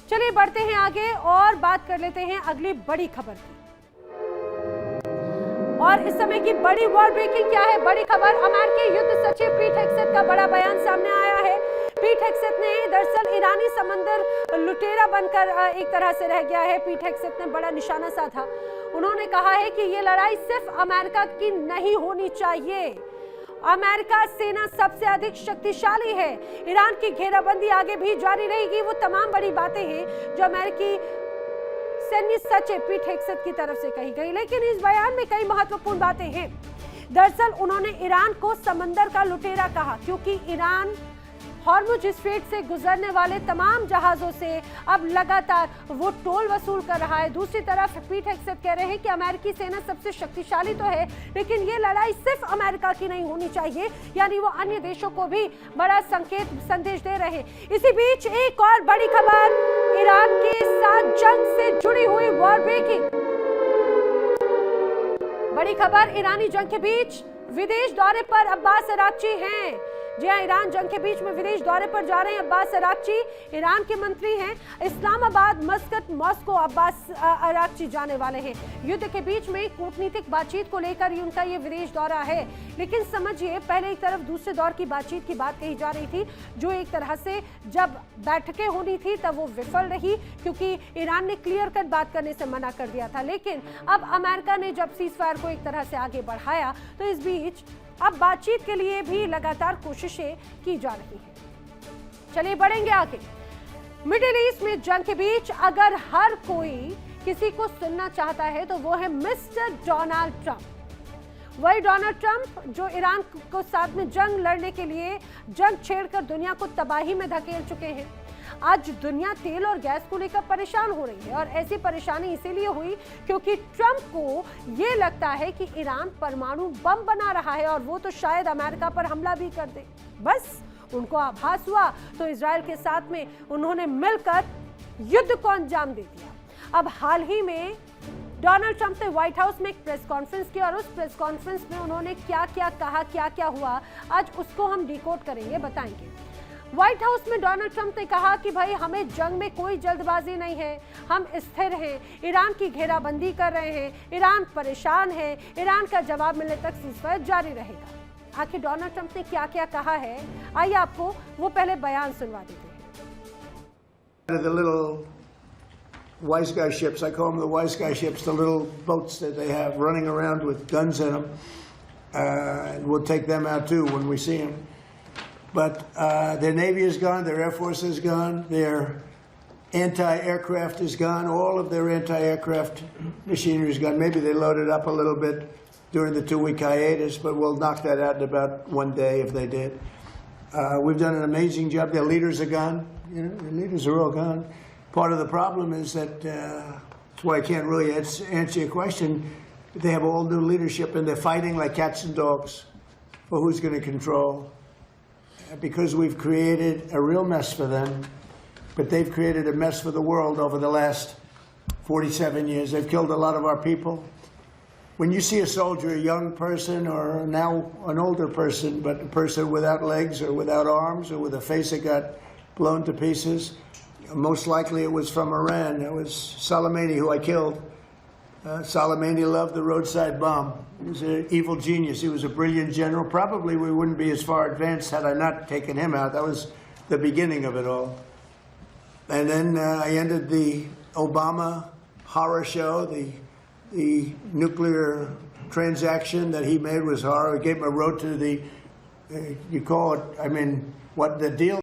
चलिए बढ़ते हैं आगे और बात कर लेते हैं अगली बड़ी खबर की। और इस समय की बड़ी वर्ल्ड ब्रेकिंग क्या है? बड़ी खबर, अमेरिकी युद्ध सचिव पीट हेग्सेथ का बड़ा बयान सामने आया है। पीट हेग्सेथ ने दरअसल ईरानी समंदर लुटेरा बनकर एक तरह से रह गया है। पीट हेग्सेथ ने बड़ा निशाना साधा। उन्होंने कहा है कि ये लड़ाई सिर्फ अमेरिका की नहीं होनी चाहिए। अमेरिका सेना सबसे अधिक शक्तिशाली है। ईरान की घेराबंदी आगे भी जारी रहेगी। वो तमाम बड़ी बातें हैं जो अमेरिकी सैन्य सचिव पीट हेग्सेथ की तरफ से कही गई, लेकिन इस बयान में कई महत्वपूर्ण बातें हैं। दरअसल उन्होंने ईरान को समंदर का लुटेरा कहा क्योंकि ईरान हॉर्मुज स्ट्रेट से गुजरने वाले तमाम जहाजों से अब लगातार वो टोल वसूल कर रहा है। दूसरी तरफ पीट हेग्सेथ कह रहे हैं कि अमेरिकी सेना सबसे शक्तिशाली तो है, लेकिन ये लड़ाई सिर्फ अमेरिका की नहीं होनी चाहिए, यानी वो अन्य देशों को भी बड़ा संदेश दे रहे हैं। इसी बीच एक और बड़ी खबर, ईरान के साथ जंग से जुड़ी हुई वॉर ब्रेकिंग बड़ी खबर। ईरानी जंग के बीच विदेश दौरे पर अब्बास अराक्ची हैं। जी हाँ, ईरान जंग के बीच में विदेश दौरे पर जा रहे हैं अब्बास अराक्ची। ईरान के मंत्री हैं। इस्लामाबाद, मस्कत, मॉस्को अब्बास अराक्ची जाने वाले हैं। युद्ध के बीच में कूटनीतिक बातचीत को लेकर ही उनका ये विदेश दौरा है। लेकिन समझिए, पहले एक तरफ दूसरे दौर की बातचीत की बात कही जा रही थी, जो एक तरह से जब बैठकें होनी थी तब वो विफल रही क्योंकि ईरान ने क्लियर कट बात करने से मना कर दिया था। लेकिन अब अमेरिका ने जब सीज फायर को एक तरह से आगे बढ़ाया तो इस बीच अब बातचीत के लिए भी लगातार कोशिशें की जा रही हैं। चलिए बढ़ेंगे आगे। मिडिल ईस्ट में जंग के बीच अगर हर कोई किसी को सुनना चाहता है तो वो है मिस्टर डोनाल्ड ट्रंप। वही डोनाल्ड ट्रंप जो ईरान को साथ में जंग लड़ने के लिए जंग छेड़कर दुनिया को तबाही में धकेल चुके हैं। आज दुनिया तेल और गैस को लेकर परेशान हो रही है और ऐसी परेशानी इसीलिए हुई क्योंकि ट्रंप को ये लगता है कि ईरान परमाणु बम बना रहा है और वो तो शायद अमेरिका पर हमला भी कर दे। बस उनको आभास हुआ तो इजराइल के साथ में उन्होंने मिलकर युद्ध को अंजाम दे दिया। अब हाल ही में डोनाल्ड ट्रंप ने व्हाइट हाउस में एक प्रेस कॉन्फ्रेंस की और उस प्रेस कॉन्फ्रेंस में उन्होंने क्या क्या कहा, क्या क्या हुआ, आज उसको हम डिकोड करेंगे, बताएंगे। व्हाइट हाउस में डोनाल्ड ट्रंप ने कहा कि भाई हमें जंग में कोई जल्दबाजी नहीं है, हम स्थिर हैं, ईरान की घेराबंदी कर रहे हैं, ईरान परेशान है, ईरान का जवाब मिलने तक सीज़फायर जारी रहेगा। आखिर डोनाल्ड ट्रंप ने क्या क्या कहा है, आइए आपको वो पहले बयान सुनवा देते हैं। The little wise guy ships, I call them the wise guy ships, the little boats that they have running around with guns in them, and we'll take them out too when we see them. But their Navy is gone, their Air Force is gone, their anti-aircraft is gone, all of their anti-aircraft machinery is gone. Maybe they loaded up a little bit during the 2-week hiatus, but we'll knock that out in about one day if they did. We've done an amazing job. Their leaders are gone. You know, their leaders are all gone. Part of the problem is that, that's why I can't really answer your question, they have all new leadership and they're fighting like cats and dogs for who's going to control. Because we've created a real mess for them, but they've created a mess for the world over the last 47 years. They've killed a lot of our people. When you see a soldier, a young person, or now an older person, but a person without legs or without arms or with a face that got blown to pieces, most likely it was from Iran. It was Soleimani who I killed. Soleimani loved the roadside bomb. He was an evil genius. He was a brilliant general. Probably we wouldn't be as far advanced had I not taken him out. That was the beginning of it all. And then I ended the Obama horror show. The nuclear transaction that he made was horror. I gave him a road to the, you call it, I mean, what the deal.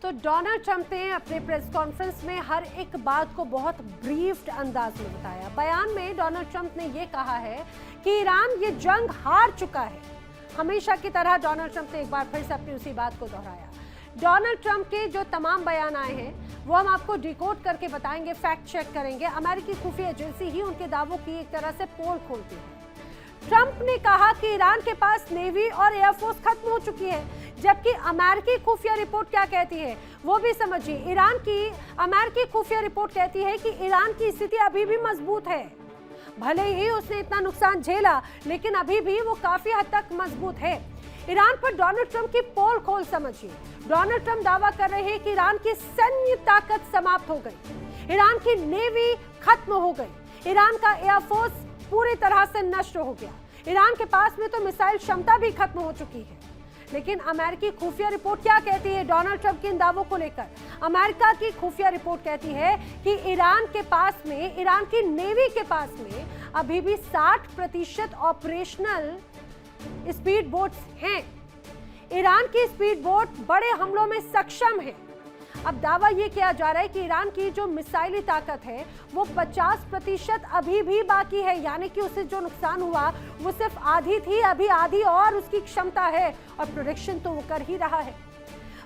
तो Donald Trump ने अपने press conference में हर एक बात को बहुत briefed अंदाज में बताया। बयान में डोनाल्ड ट्रंप ने ये कहा है कि ईरान ये जंग हार चुका है। हमेशा की तरह डोनाल्ड ट्रंप ने एक बार फिर से अपनी उसी बात को दोहराया। डोनाल्ड ट्रंप के जो तमाम बयान आए हैं वो हम आपको डिकोड करके बताएंगे, फैक्ट चेक करेंगे। अमेरिकी खुफिया एजेंसी ही उनके दावों की एक तरह से पोल खोलती है। ट्रंप ने कहा कि ईरान के पास नेवी और एयरफोर्स खत्म हो चुकी है, जबकि अमेरिकी खुफिया रिपोर्ट क्या कहती है वो भी समझिए। अमेरिकी खुफिया रिपोर्ट कहती है कि ईरान की स्थिति अभी भी मजबूत है। भले ही उसने इतना नुकसान झेला, लेकिन अभी भी वो काफी हद तक मजबूत है। ईरान पर डोनाल्ड ट्रंप की पोल खोल समझिए। डोनाल्ड ट्रंप दावा कर रहे हैं कि ईरान की सैन्य ताकत समाप्त हो गई, ईरान की नेवी खत्म हो गई, ईरान का एयरफोर्स पूरी तरह से नष्ट हो गया, ईरान के पास में तो मिसाइल क्षमता भी खत्म हो चुकी है। लेकिन अमेरिकी खुफिया रिपोर्ट क्या कहती है डोनाल्ड ट्रंप के इन दावों को लेकर? अमेरिका की खुफिया रिपोर्ट कहती है कि ईरान के पास में, ईरान की नेवी के पास में अभी भी 60% ऑपरेशनल स्पीड बोट्स हैं। ईरान की स्पीड बोट बड़े हमलों में सक्षम है। अब दावा यह किया जा रहा है कि ईरान की जो मिसाइली ताकत है वो 50% अभी भी बाकी है, यानी कि उसे जो नुकसान हुआ वो सिर्फ आधी थी, अभी आधी और उसकी क्षमता है और प्रोडक्शन तो वो कर ही रहा है।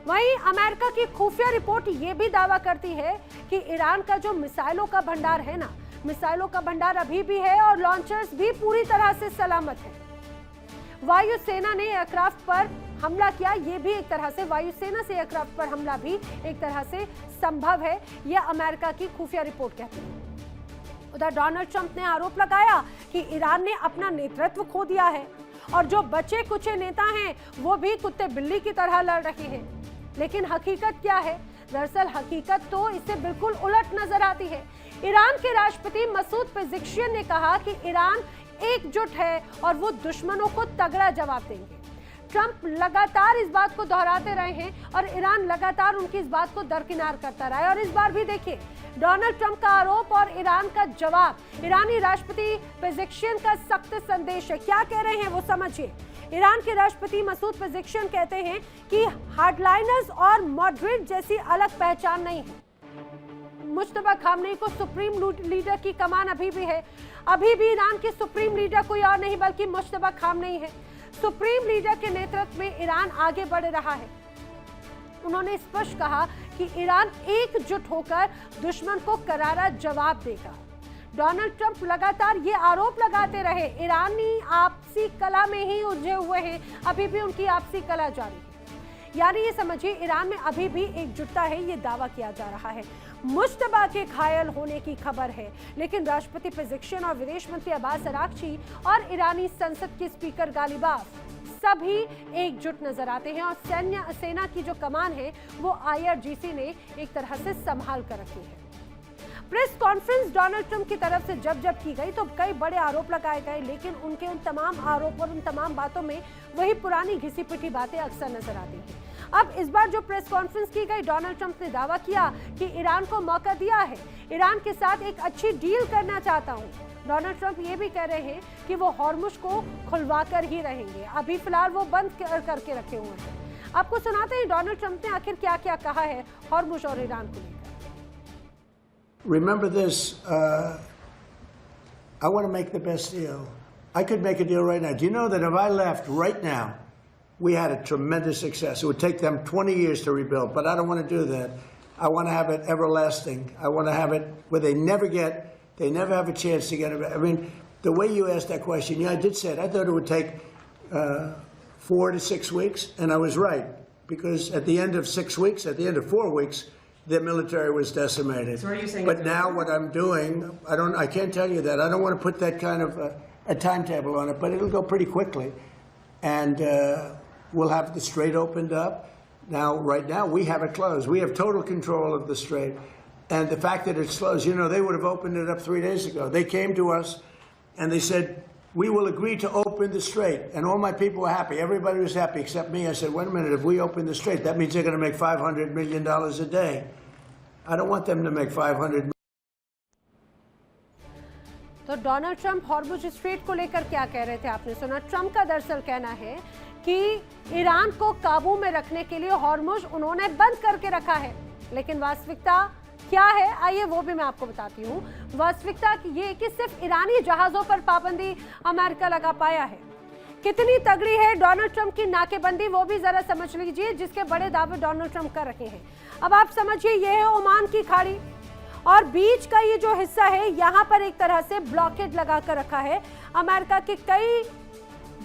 वहीं अमेरिका की खुफिया रिपोर्ट ये भी दावा करती है कि ईरान का जो मिसाइलों का भंडार है ना, मिसाइलों का भंडार अभी भी है और लॉन्चर्स भी पूरी तरह से सलामत है। वायुसेना ने एयरक्राफ्ट पर हमला किया, ये भी एक तरह से वायुसेना से एयरक्राफ्ट पर हमला भी एक तरह से संभव है, यह अमेरिका की खुफिया रिपोर्ट कहती है। उधर डोनाल्ड ट्रंप ने आरोप लगाया कि ईरान ने अपना नेतृत्व खो दिया है और जो बचे कुचे नेता हैं वो भी कुत्ते बिल्ली की तरह लड़ रहे हैं। लेकिन हकीकत क्या है? दरअसल हकीकत तो इससे बिल्कुल उलट नजर आती है। ईरान के राष्ट्रपति मसूद पेज़ेश्कियान ने कहा कि ईरान एकजुट है और वो दुश्मनों को तगड़ा जवाब देंगे। ट्रंप लगातार इस बात को दोहराते रहे हैं और ईरान लगातार उनकी इस बात को दरकिनार करता रहा है। और इस बार भी देखिए डोनाल्ड ट्रंप का आरोप और ईरान का जवाब। ईरानी राष्ट्रपति पेज़ेश्कियान का सख्त संदेश है, क्या कह रहे हैं वो समझिए। ईरान के राष्ट्रपति मसूद पेज़ेश्कियान कहते हैं कि हार्डलाइनर्स और मॉडरेट जैसी अलग पहचान नहीं है। मुश्तबा खामनेई को सुप्रीम लीडर की कमान अभी भी है। अभी भी ईरान के सुप्रीम लीडर कोई और नहीं बल्कि मुश्तबा खामनेई है। सुप्रीम लीडर के नेतृत्व में ईरान आगे बढ़ रहा है। उन्होंने स्पष्ट कहा कि ईरान एकजुट होकर दुश्मन को करारा जवाब देगा। डोनाल्ड ट्रंप लगातार ये आरोप लगाते रहे ईरानी आपसी कला में ही उलझे हुए हैं, अभी भी उनकी आपसी कला जारी है। यानी ये समझिए ईरान में अभी भी एकजुटता है, ये दावा किया जा रहा है। मुश्तबा के घायल होने की खबर है, लेकिन राष्ट्रपति पेज़ेश्कियान और विदेश मंत्री अब्बास अराक्ची और ईरानी संसद के स्पीकर गालिबाफ सभी एकजुट नजर आते हैं और सैन्य सेना की जो कमान है वो IRGC ने एक तरह से संभाल कर रखी है। प्रेस कॉन्फ्रेंस डोनाल्ड ट्रंप की तरफ से जब की गई तो कई बड़े आरोप लगाए गए, लेकिन उनके उन तमाम आरोप और उन तमाम बातों में वही पुरानी घिसी पिटी बातें अक्सर नजर आती हैं। अब इस बार जो प्रेस कॉन्फ्रेंस की गई, डोनाल्ड ट्रंप ने दावा किया कि ईरान को मौका दिया है, ईरान के साथ एक अच्छी डील करना चाहता हूं। डोनाल्ड ट्रंप ये भी कह रहे हैं कि वो हॉर्मुज को खुलवा कर ही रहेंगे, अभी फिलहाल वो बंद करके रखे हुए हैं। आपको सुनाते हैं डोनाल्ड ट्रंप ने आखिर क्या क्या कहा है हॉर्मुज और ईरान को लेकर। Remember this, I want to make the best deal. I could make a deal right now. Do you know that if I left right now, we had a tremendous success. It would take them 20 years to rebuild, but I don't want to do that. I want to have it everlasting. I want to have it where they never have a chance to get it. I mean, the way you asked that question, yeah, I did say it. I thought it would take 4 to 6 weeks, and I was right, because at the end of 6 weeks, at the end of 4 weeks, their military was decimated. So are you saying? But now what I'm doing, I can't tell you that. I don't want to put that kind of a timetable on it, but it'll go pretty quickly, and we'll have the strait opened up. Now, right now, we have it closed. We have total control of the strait, and the fact that it's closed, you know, they would have opened it up 3 days ago. They came to us, and they said, we will agree to open the strait, and all my people were happy. Everybody was happy except me. I said, wait a minute, if we open the strait, that means they're going to make $500 million a day. I don't want them to make $500 million. तो Donald Trump Hormuz strait को लेकर क्या कह रहे थे आपने सुना। Trump का दरअसल कहना है कि ईरान को काबू में रखने के लिए हॉर्मुज उन्होंने बंद करके रखा है, लेकिन वास्तविकता क्या है आइए वो भी मैं आपको बताती हूँ। वास्तविकता ये कि सिर्फ ईरानी जहाजों पर पाबंदी अमेरिका लगा पाया है। कितनी तगड़ी है डोनाल्ड ट्रंप की नाकेबंदी वो भी जरा समझ लीजिए, जिसके बड़े दावे डोनाल्ड ट्रंप कर रहे हैं। अब आप समझिए, यह है ओमान की खाड़ी और बीच का ये जो हिस्सा है यहाँ पर एक तरह से ब्लॉकेड लगा कर रखा है। अमेरिका के कई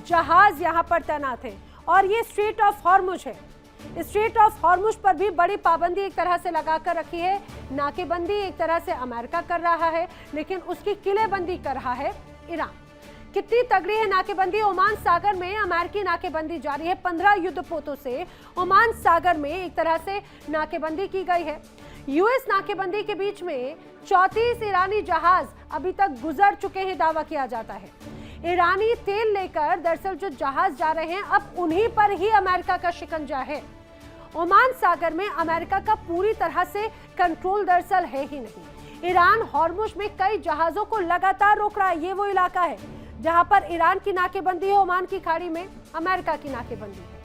जहाज यहाँ पर तैनात हैं और ये स्ट्रेट ऑफ हॉर्मुज है। स्ट्रेट ऑफ हॉर्मुज पर भी बड़ी पाबंदी एक तरह से लगा कर रखी है। नाकेबंदी एक तरह से अमेरिका कर रहा है, लेकिन उसकी किलेबंदी कर रहा है ईरान। कितनी तगड़ी है नाकेबंदी। ओमान सागर में अमेरिकी नाकेबंदी जारी है। 15 युद्धपोतों से ओमान सागर में एक तरह से नाकेबंदी की गई है। यूएस नाकेबंदी के बीच में 34 ईरानी जहाज अभी तक गुजर चुके हैं, दावा किया जाता है। ईरानी तेल लेकर दरअसल जो जहाज जा रहे हैं, अब उन्हीं पर ही अमेरिका का शिकंजा है। ओमान सागर में अमेरिका का पूरी तरह से कंट्रोल दरअसल है ही नहीं। ईरान हॉर्मुज में कई जहाजों को लगातार रोक रहा है। ये वो इलाका है जहां पर ईरान की नाकेबंदी है, ओमान की खाड़ी में अमेरिका की नाकेबंदी है।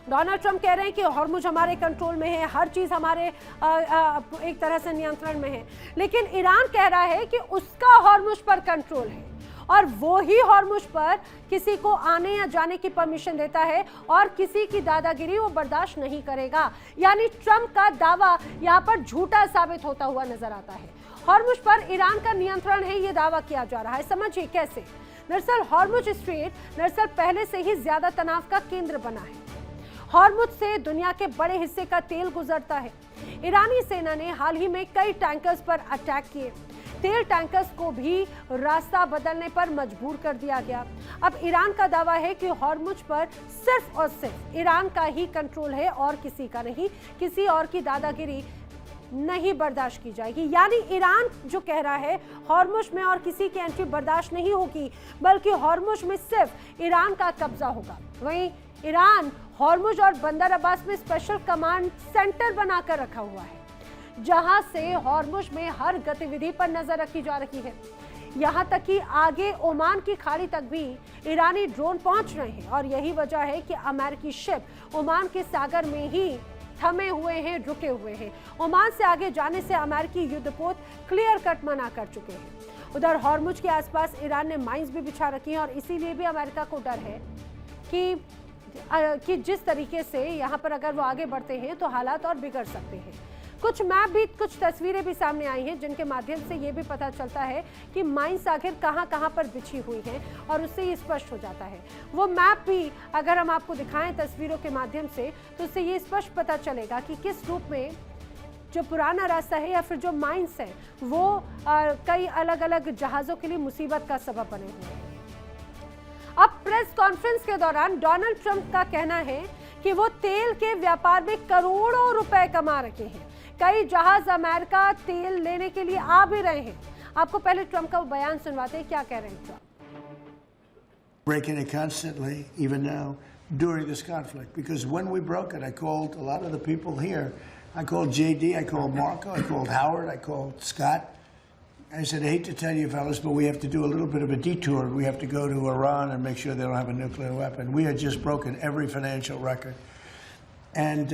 डोनाल्ड ट्रंप कह रहे हैं कि हॉर्मुज हमारे कंट्रोल में है, हर चीज हमारे एक तरह से नियंत्रण में है, लेकिन ईरान कह रहा है कि उसका हॉर्मुज पर कंट्रोल है और वो ही हॉर्मुज पर किसी को आने या जाने की परमिशन देता है और किसी की दादागिरी वो बर्दाश्त नहीं करेगा। यानी ट्रंप का दावा यहाँ पर झूठा साबित होता हुआ नजर आता है। हॉर्मुज पर ईरान का नियंत्रण है, ये दावा किया जा रहा है। समझिए कैसे। दरअसल हॉर्मुज स्ट्रेट दरअसल पहले से ही ज्यादा तनाव का केंद्र बना है। हॉर्मुज से दुनिया के बड़े हिस्से का तेल गुजरता है। ईरानी सेना ने हाल ही में कई टैंकर्स पर अटैक किए। तेल टैंकर्स को भी रास्ता बदलने पर मजबूर कर दिया गया। अब ईरान का दावा है कि हॉर्मुज पर सिर्फ और सिर्फ ईरान का ही कंट्रोल है और किसी का नहीं। किसी और की दादागिरी नहीं बर्दाश्त की जाएगी। यानी ईरान जो कह रहा है हॉर्मुज में और किसी की एंट्री बर्दाश्त नहीं होगी, बल्कि हॉर्मुज में सिर्फ ईरान का कब्जा होगा। वहीं ईरान हॉर्मुज और बंदर अब्बास में स्पेशल कमांड सेंटर बनाकर रखा हुआ है, जहां से हॉर्मुज में हर गतिविधि पर नजर रखी जा रही है। यहां तक कि आगे ओमान की खाड़ी तक भी ईरानी ड्रोन पहुंच रहे हैं और यही वजह है कि अमेरिकी शिप ओमान के सागर में ही थमे हुए हैं, रुके हुए हैं। ओमान से आगे जाने से अमेरिकी युद्धपोत क्लियर कट मना कर चुके हैं। उधर हॉर्मुज के आसपास ईरान ने माइंस भी बिछा रखी हैं और इसीलिए भी अमेरिका को डर है कि जिस तरीके से यहाँ पर अगर वो आगे बढ़ते हैं तो हालात और बिगड़ सकते हैं। कुछ मैप भी, कुछ तस्वीरें भी सामने आई हैं जिनके माध्यम से ये भी पता चलता है कि माइंस आखिर कहाँ पर बिछी हुई हैं और उससे ये स्पष्ट हो जाता है। वो मैप भी अगर हम आपको दिखाएं तस्वीरों के माध्यम से तो उससे ये स्पष्ट पता चलेगा कि किस रूप में जो पुराना रास्ता है या फिर जो माइंस है वो कई अलग अलग जहाज़ों के लिए मुसीबत का सबब बने हुए हैं। अब प्रेस कॉन्फ्रेंस के दौरान डोनाल्ड ट्रंप का कहना है कि वो तेल के व्यापार में करोड़ों रुपए कमा रखे हैं। कई जहाज अमेरिका तेल लेने के लिए आ भी रहे हैं। आपको पहले ट्रंप का बयान सुनवाते हैं, क्या कह रहे हैं Trump. Breaking it constantly, even now, during this conflict. Because when we broke it, I called a lot of the people here. I called JD, I called Marco, I called Howard, I called Scott. I said, I hate to tell you fellas, but we have to do a little bit of a detour. We have to go to Iran and make sure they don't have a nuclear weapon. We had just broken every financial record. And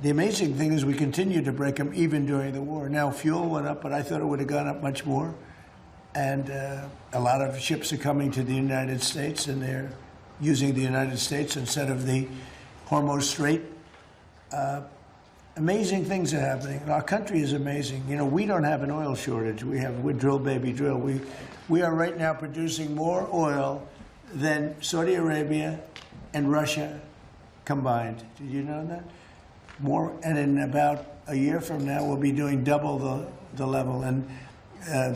the amazing thing is we continued to break them even during the war. Now, fuel went up, but I thought it would have gone up much more. And a lot of ships are coming to the United States, and they're using the United States instead of the Hormuz Strait. Amazing things are happening. Our country is amazing. You know, we don't have an oil shortage. We're drill, baby, drill. We are right now producing more oil than Saudi Arabia and Russia combined. Did you know that? More, and in about a year from now, we'll be doing double the level. And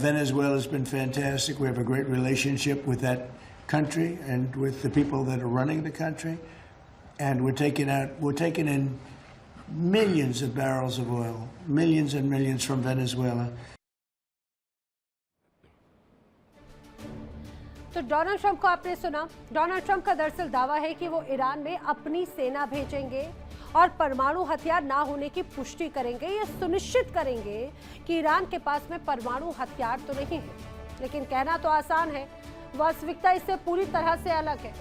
Venezuela has been fantastic. We have a great relationship with that country and with the people that are running the country. And we're taking in millions of barrels of oil, millions and millions from Venezuela. तो Donald Trump को आपने सुना। Donald Trump का दरअसल दावा है कि वो ईरान में अपनी सेना भेजेंगे और परमाणु हथियार ना होने की पुष्टि करेंगे। ये सुनिश्चित करेंगे कि ईरान के पास में परमाणु हथियार तो नहीं है। लेकिन कहना तो आसान है, वास्तविकता इससे पूरी तरह से अलग है।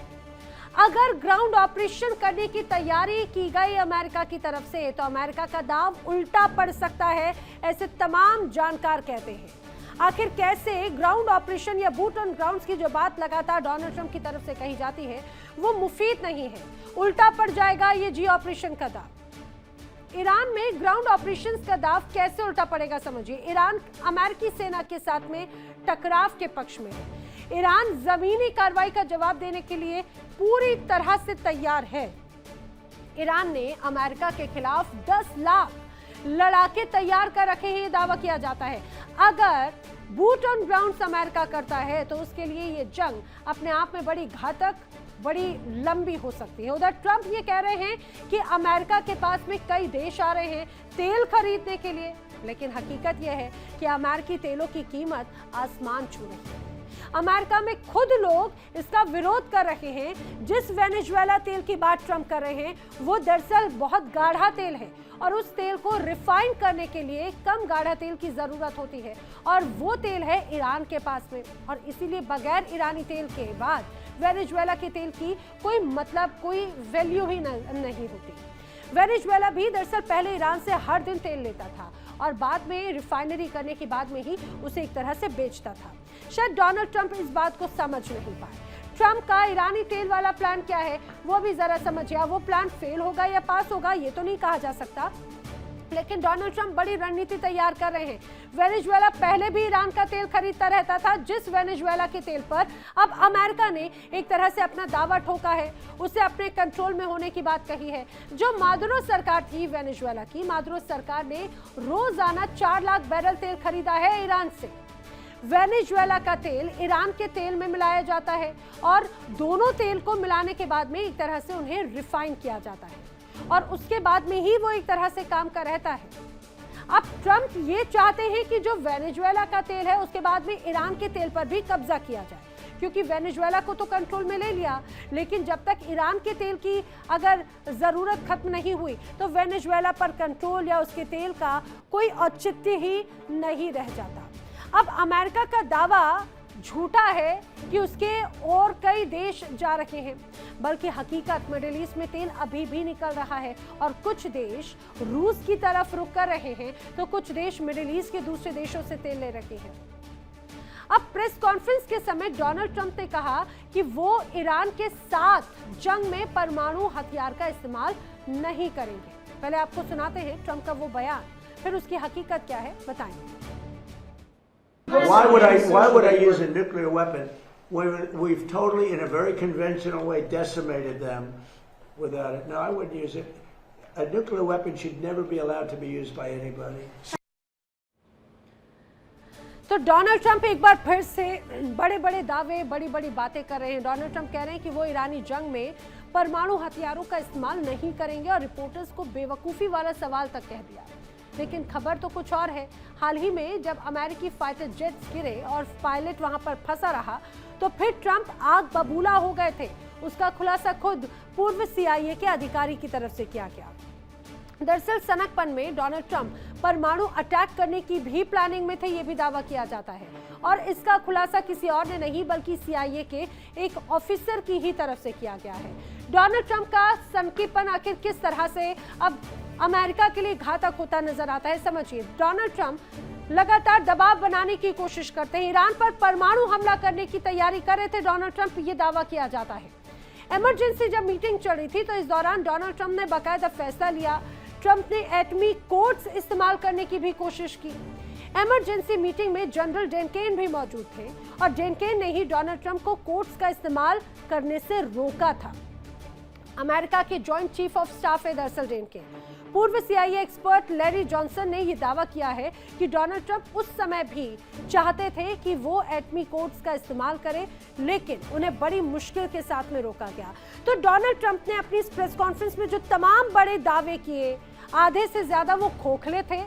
अगर ग्राउंड ऑपरेशन करने की तैयारी की गई अमेरिका की तरफ से तो अमेरिका का दांव उल्टा पड़ सकता है, ऐसे तमाम जानकार कहते हैं। आखिर कैसे ग्राउंड ऑपरेशन या बूट ऑन ग्राउंड्स की जो बात लगातार डोनाल्ड ट्रंप की तरफ से कही जाती है वो मुफीद नहीं है, उल्टा पड़ जाएगा ये जी ऑपरेशन का दाव। ईरान में ग्राउंड ऑपरेशंस का दाव कैसे उल्टा पड़ेगा समझिए। ईरान अमेरिकी सेना के साथ में टकराव के पक्ष में है। ईरान जमीनी कार्रवाई का जवाब देने के लिए पूरी तरह से तैयार है। ईरान ने अमेरिका के खिलाफ 10 लाख लड़ाके तैयार कर रखे हैं, ये दावा किया जाता है। अगर बूट ऑन ग्राउंड अमेरिका करता है तो उसके लिए ये जंग अपने आप में बड़ी घातक, बड़ी लंबी हो सकती है। उधर ट्रंप ये कह रहे हैं कि अमेरिका के पास में कई देश आ रहे हैं तेल खरीदने के लिए, लेकिन हकीकत यह है कि अमेरिकी तेलों की कीमत आसमान छू रही है। अमेरिका में खुद लोग इसका विरोध कर रहे हैं। जिस वेनेजुएला तेल की बात ट्रंप कर रहे हैं वो दरअसल बहुत गाढ़ा तेल है और उस तेल को रिफाइन करने के लिए कम गाढ़ा तेल की जरूरत होती है और वो तेल है ईरान के पास में, और इसीलिए बगैर ईरानी तेल के बाद वेनेजुएला के तेल की कोई मतलब, कोई वैल्यू ही नहीं होती। वेनेजुएला भी दरअसल पहले ईरान से हर दिन तेल लेता था और बाद में रिफाइनरी करने के बाद में ही उसे एक तरह से बेचता था। शायद डोनाल्ड ट्रंप इस बात को समझ नहीं पाए। ट्रंप का ईरानी तेल वाला प्लान क्या है वो भी जरा समझिए। वो प्लान फेल होगा या पास होगा ये तो नहीं कहा जा सकता, लेकिन डोनाल्ड ट्रंप बड़ी रणनीति तैयार कर रहे हैं। वेनेजुएला पहले भी ईरान का तेल खरीदता रहता था, जिस वेनेजुएला के तेल पर अब अमेरिका ने एक तरह से अपना दावा ठोका है, उसे अपने कंट्रोल में होने की बात कही है। जो मादुरो सरकार थी वेनेजुएला की, मादुरो सरकार ने रोजाना 4 लाख बैरल तेल खरीदा है ईरान से। वेनेजुएला का तेल ईरान के तेल में मिलाया जाता है और दोनों तेल को मिलाने के बाद में एक तरह से उन्हें रिफाइन किया जाता है और उसके बाद में ही वो एक तरह से काम का रहता है। अब ट्रंप ये चाहते हैं कि जो वेनेजुएला का तेल है उसके बाद में ईरान के तेल पर भी कब्जा किया जाए, क्योंकि वेनेजुएला को तो कंट्रोल में ले लिया, लेकिन जब तक ईरान के तेल की अगर जरूरत खत्म नहीं हुई तो वेनेजुएला पर कंट्रोल या उसके तेल का कोई औचित्य ही नहीं रह जाता। अब अमेरिका का दावा झूठा है कि उसके और कई देश जा रहे हैं, बल्कि हकीकत मिडिल ईस्ट में तेल अभी भी निकल रहा है और कुछ देश रूस की तरफ रुख कर रहे हैं तो कुछ देश मिडिल ईस्ट के दूसरे देशों से तेल ले रहे हैं। अब प्रेस कॉन्फ्रेंस के समय डोनाल्ड ट्रंप ने कहा कि वो ईरान के साथ जंग में परमाणु हथियार का इस्तेमाल नहीं करेंगे। पहले आपको सुनाते हैं ट्रंप का वो बयान, फिर उसकी हकीकत क्या है बताएंगे। Why would I use a nuclear weapon when we've totally, in a very conventional way, decimated them without it? No, I wouldn't use it. A nuclear weapon should never be allowed to be used by anybody. तो Donald Trump एक बार फिर से बड़े बड़े दावे, बड़ी बड़ी बातें कर रहे हैं। डोनाल्ड ट्रंप कह रहे हैं कि वो ईरानी जंग में परमाणु हथियारों का इस्तेमाल नहीं करेंगे और रिपोर्टर्स को बेवकूफ़ी वाला सवाल तक कह दिया। लेकिन खबर तो कुछ और है। हाल ही में जब अमेरिकी फाइटर जेट्स गिरे और पायलट वहां पर फंसा रहा तो फिर ट्रंप आग बबूला हो गए थे। उसका खुलासा खुद पूर्व CIA के अधिकारी की तरफ से किया गया। दरअसल सनकपन में डोनाल्ड ट्रंप परमाणु अटैक करने की भी प्लानिंग में थे, ये भी दावा किया जाता है और इसका खुलासा किसी और ने नहीं बल्कि CIA के एक ऑफिसर की ही तरफ से किया गया है। डोनाल्ड ट्रंप का सनकीपन आखिर किस तरह से अब अमेरिका के लिए घातक होता नजर आता है, समझिए। डोनाल्ड ट्रंप लगातार दबाव बनाने की कोशिश करते हैं, ईरान पर परमाणु हमला करने की तैयारी कर रहे थे डोनाल्ड ट्रंप, ये दावा किया जाता है। इमरजेंसी जब मीटिंग चल रही थी तो इस दौरान डोनाल्ड ट्रंप ने बाकायदा फैसला लिया। ट्रंप ने एटमी कोड्स इस्तेमाल करने की भी कोशिश की। इमरजेंसी मीटिंग में जनरल डेनकेन भी मौजूद थे और डेनकेन ने ही डोनाल्ड ट्रंप को कोड्स का इस्तेमाल करने से रोका था। अमेरिका के जॉइंट चीफ ऑफ स्टाफ है दरअसल डेनकेन। पूर्व CIA एक्सपर्ट लैरी जॉनसन ने यह दावा किया है कि डोनाल्ड ट्रंप उस समय भी चाहते थे कि वो एटमी कोड्स का इस्तेमाल करें, लेकिन उन्हें बड़ी मुश्किल के साथ में रोका गया। तो डोनाल्ड ट्रंप ने अपनी इस प्रेस कॉन्फ्रेंस में जो तमाम बड़े दावे किए, आधे से ज्यादा वो खोखले थे।